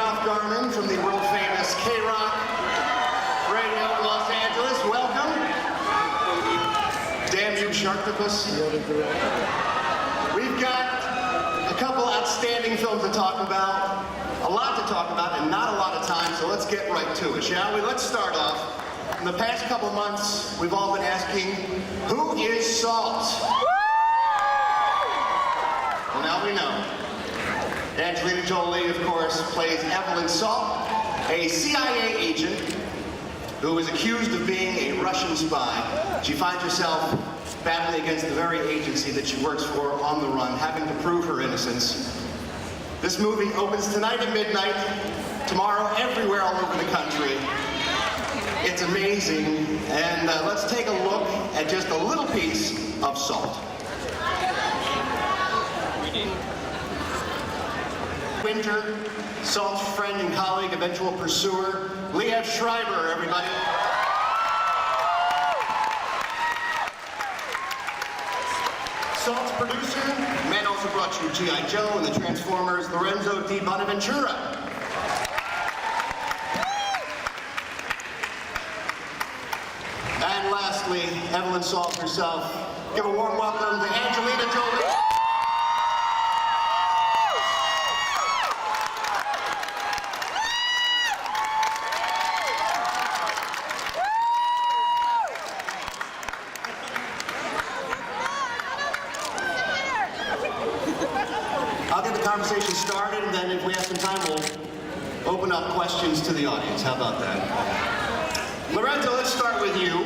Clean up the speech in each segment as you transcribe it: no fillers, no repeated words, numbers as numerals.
From the world-famous K-Rock Radio in Los Angeles. Welcome. Damn you, Sharktopus. We've got a couple outstanding films to talk about, a lot to talk about, and not a lot of time, so let's get right to it, shall we? Let's start off. In the past couple months, we've all been asking, who is Salt? Well, now we know. Angelina Jolie, of course, plays Evelyn Salt, a CIA agent who is accused of being a Russian spy. She finds herself battling against the very agency that she works for on the run, having to prove her innocence. This movie opens tonight at midnight, tomorrow everywhere all over the country. It's amazing, and let's take a look at just a little piece of Salt. Winter, Salt's friend and colleague, eventual pursuer, Liev Schreiber, everybody. Salt's producer, man also brought you G.I. Joe and the Transformers, Lorenzo di Boneventura. And lastly, Evelyn Salt herself. Give a warm welcome to Angelina Jolie. I'll get the conversation started, and then if we have some time, we'll open up questions to the audience. How about that? Lorenzo, let's start with you,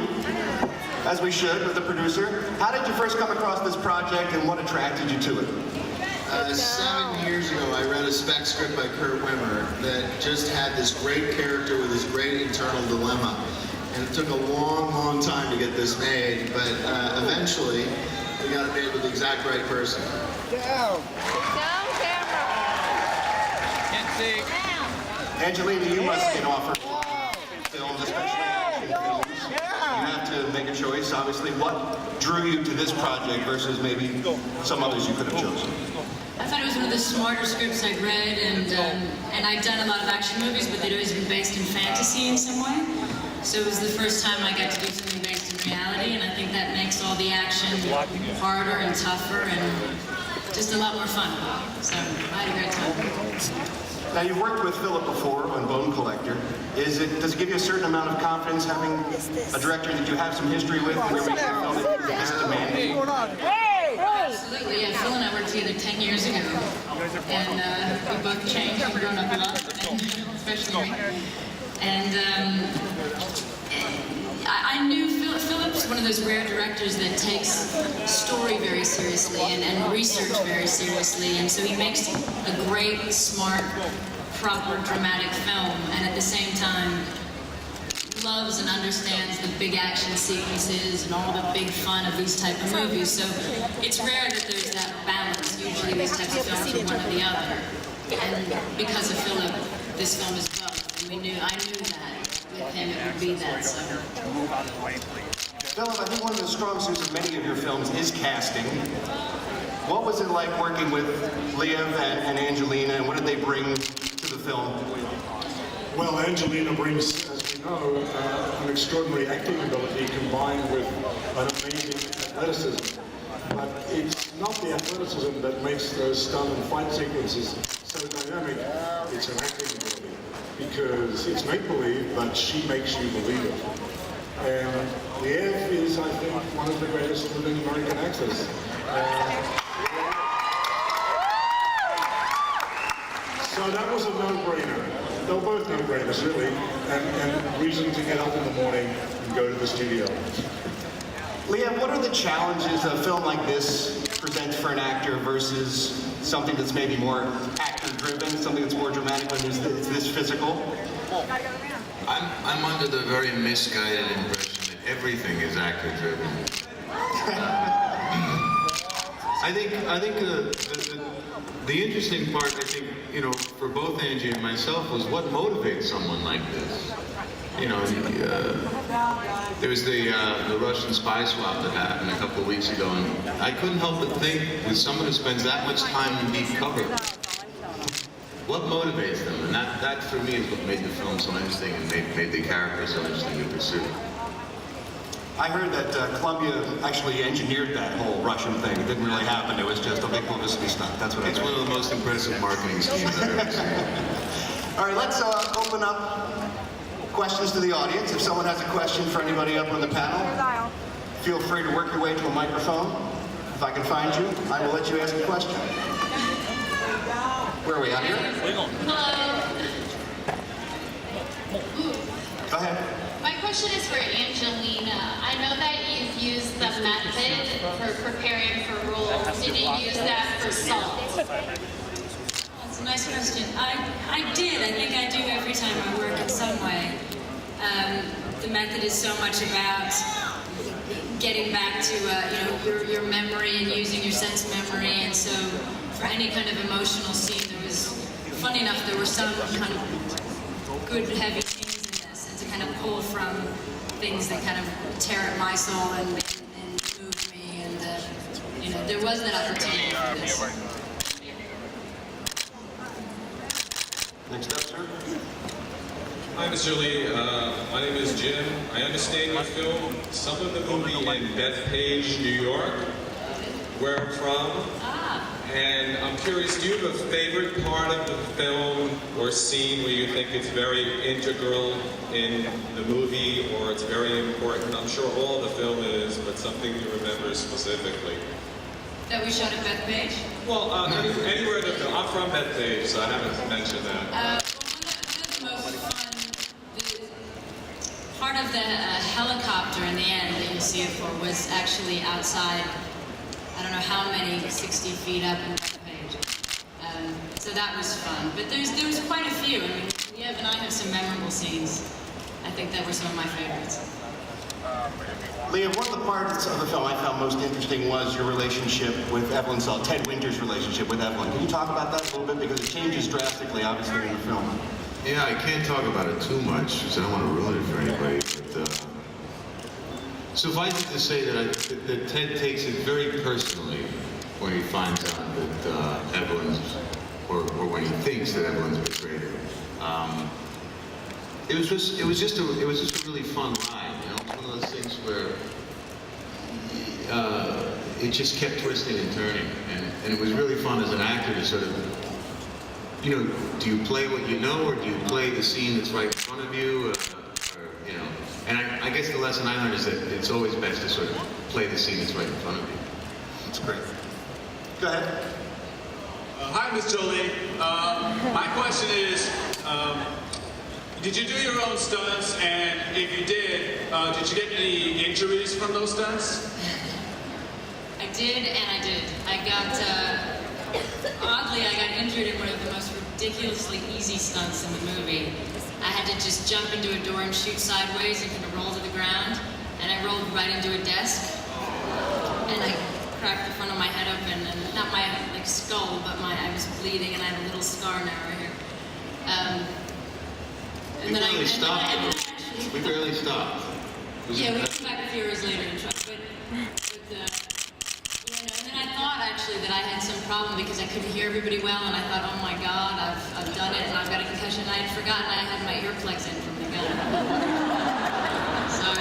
as we should, with the producer. How did you first come across this project, and what attracted you to it? 7 years ago, I read a spec script by Kurt Wimmer that just had this great character with this great internal dilemma. And it took a long, long time to get this made, but eventually, we got it made with the exact right person. Down camera. Can't see. Angelina, you must get offered films, especially action films. You have to make a choice, obviously. What drew you to this project versus maybe some others you could have chosen? I thought it was one of the smarter scripts I'd read, and I'd done a lot of action movies, but they'd always been based in fantasy in some way. So it was the first time I got to do something based in reality, and I think that makes all the action harder and tougher and just a lot more fun. So I had a great time. Now, you've worked with Phillip before on Bone Collector. Does it give you a certain amount of confidence having a director that you have some history with and you're making a film that is demanding? Absolutely, yeah. Phil and I worked together 10 years ago, and we both changed and grown up a lot, especially me. And I knew Phillip's one of those rare directors that takes story very seriously and research very seriously, and so he makes a great, smart, proper, dramatic film, and at the same time loves and understands the big action sequences and all the big fun of these type of movies. So it's rare that there's that balance. Usually these types of films are one or the other, and because of Phillip, this film is both, and I knew that. With him, it would be that. So. Phillip, I think one of the strong suits of many of your films is casting. What was it like working with Liev and Angelina, and what did they bring to the film? Well, Angelina brings, as we know, an extraordinary acting ability combined with an amazing athleticism. But it's not the athleticism that makes those stunt and fight sequences so dynamic. It's an acting ability. Because it's make-believe, but she makes you believe it. And Liev is, I think, one of the greatest living American actors. So that was a no-brainer. They were both no-brainers, really, and reason to get up in the morning and go to the studio. Liev, what are the challenges a film like this presents for an actor versus something that's maybe more actor-driven, something that's more dramatic when it's this physical? I'm under the very misguided impression that everything is actor-driven. I think the interesting part, I think, for both Angie and myself, was what motivates someone like this. There was the Russian spy swap that happened a couple of weeks ago, and I couldn't help but think, with someone who spends that much time in deep cover, what motivates them? And that for me is what made the film so interesting and made the character so interesting to pursue. I heard that Columbia actually engineered that whole Russian thing. It didn't really happen. It was just a big publicity stunt. That's what I heard. It's one of the most impressive marketing schemes I've ever seen. All right, let's open up questions to the audience. If someone has a question for anybody up on the panel, feel free to work your way to a microphone. If I can find you, I will let you ask a question. Where are we, out here? Hello. Go ahead. My question is for Angelina. I know that you've used the method for preparing for roles. Did you use that for Salt? That's a nice question. I did. I think I do every time I work in some way. The method is so much about getting back to your memory and using your sense memory. And so for any kind of emotional scene, funny enough, there were some kind of good heavy scenes in this, and to kind of pull from things that kind of tear at my soul and move me, and there was that opportunity for this. Next up, sir. Hi, Ms. Jolie. My name is Jim. I understand you filmed some of the movie in Bethpage, New York, where I'm from. And I'm curious, do you have a favorite part of the film or scene where you think it's very integral in the movie or it's very important? I'm sure all the film is, but something you remember specifically. That we shot at Bethpage? Well, anywhere in the film. I'm from Bethpage, so I haven't mentioned that. One of the most fun, part of the helicopter in the end that you'll see it for was actually outside, I don't know how many, 60 feet up in Bethpage. So that was fun. But there was quite a few. I mean, Liev and I have some memorable scenes. I think that were some of my favorites. Liev, one of the parts of the film I found most interesting was your relationship with Evelyn Salt, Ted Winter's relationship with Evelyn. Can you talk about that a little bit? Because it changes drastically, obviously, in the film. Yeah, I can't talk about it too much because I don't want to ruin it for anybody. But, suffice it to say that Ted takes it very personally when he finds out that Evelyn's, or when he thinks that Evelyn's betrayed him. It was just a really fun ride. You know, it's one of those things where it just kept twisting and turning, and it was really fun as an actor to sort of, you know, do you play what you know, or do you play the scene that's right in front of you, or you know? And I guess the lesson I learned is that it's always best to sort of play the scene that's right in front of you. That's great. Go ahead. Hi, Ms. Jolie. My question is, did you do your own stunts? And if you did you get any injuries from those stunts? I did, and I did. Oddly, I got injured in one of the most ridiculously easy stunts in the movie. I had to just jump into a door and shoot sideways and kind of roll to the ground, and I rolled right into a desk, and I cracked the front of my head open, and not my skull, but I was bleeding, and I had a little scar now right here. We barely stopped. We barely stopped. Yeah, we came back a few hours later and tried, but and then I thought actually that I had some problem because I couldn't hear everybody well, and I thought, oh my God, I've done it, and I've got a concussion. I had forgotten I had my earplugs in from the gun. So.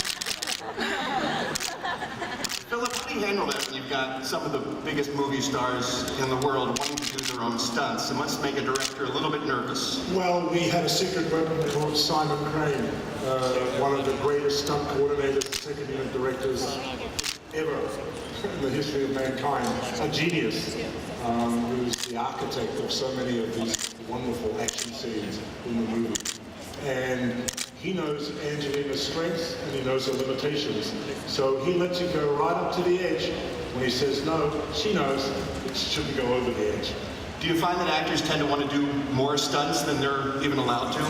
Phillip, how do you handle that when you've got some of the biggest movie stars in the world wanting to do their own stunts? It must make a director a little bit nervous. Well, we had a secret weapon called Simon Crane, one of the greatest stunt coordinators and second unit directors ever in the history of mankind. A genius who's the architect of so many of these wonderful action scenes in the movie. And he knows Angelina's strengths and he knows her limitations. So he lets you go right up to the edge. When he says no, she knows it shouldn't go over the edge. Do you find that actors tend to want to do more stunts than they're even allowed to?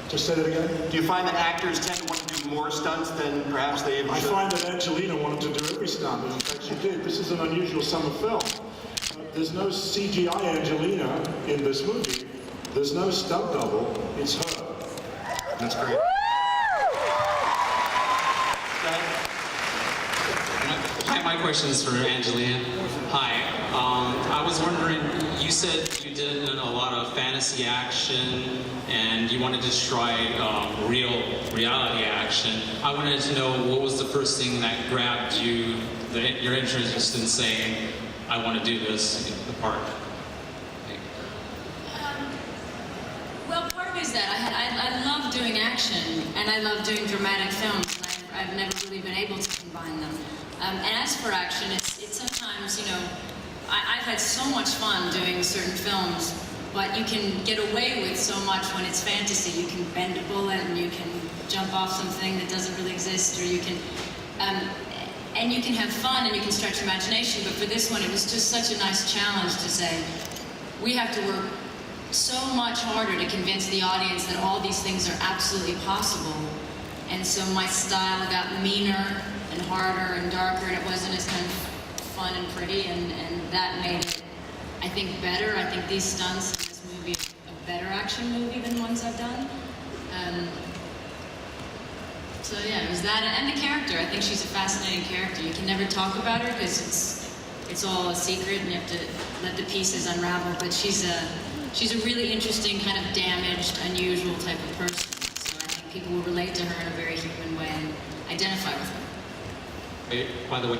Just say that again? Do you find that actors tend to want to do more stunts than perhaps they even should? I find that Angelina wanted to do every stunt, and in fact she did. This is an unusual summer film. There's no CGI Angelina in this movie. There's no stunt double. It's her. That's great. My question is for Angelina. Hi. I was wondering, you said you did a lot of fantasy action and you wanted to try reality action. I wanted to know what was the first thing that grabbed you, your interest in saying, I want to do this in the part? Well, part of it is that I love doing action and I love doing dramatic films. And I've never really been able to combine them. And as for action, it's sometimes, you know, I've had so much fun doing certain films, but you can get away with so much when it's fantasy. You can bend a bullet and you can jump off something that doesn't really exist, or you can, and you can have fun and you can stretch imagination. But for this one, it was just such a nice challenge to say, we have to work so much harder to convince the audience that all these things are absolutely possible. And so my style got meaner and harder and darker, and it wasn't as kind of fun and pretty, and that made it, I think, better. I think these stunts in this movie are a better action movie than ones I've done. So yeah, it was that, and the character. I think she's a fascinating character. You can never talk about her because it's all a secret, and you have to let the pieces unravel. But she's a really interesting, kind of damaged, unusual type of person. So I think people will relate to her in a very human way and identify with her. By the way,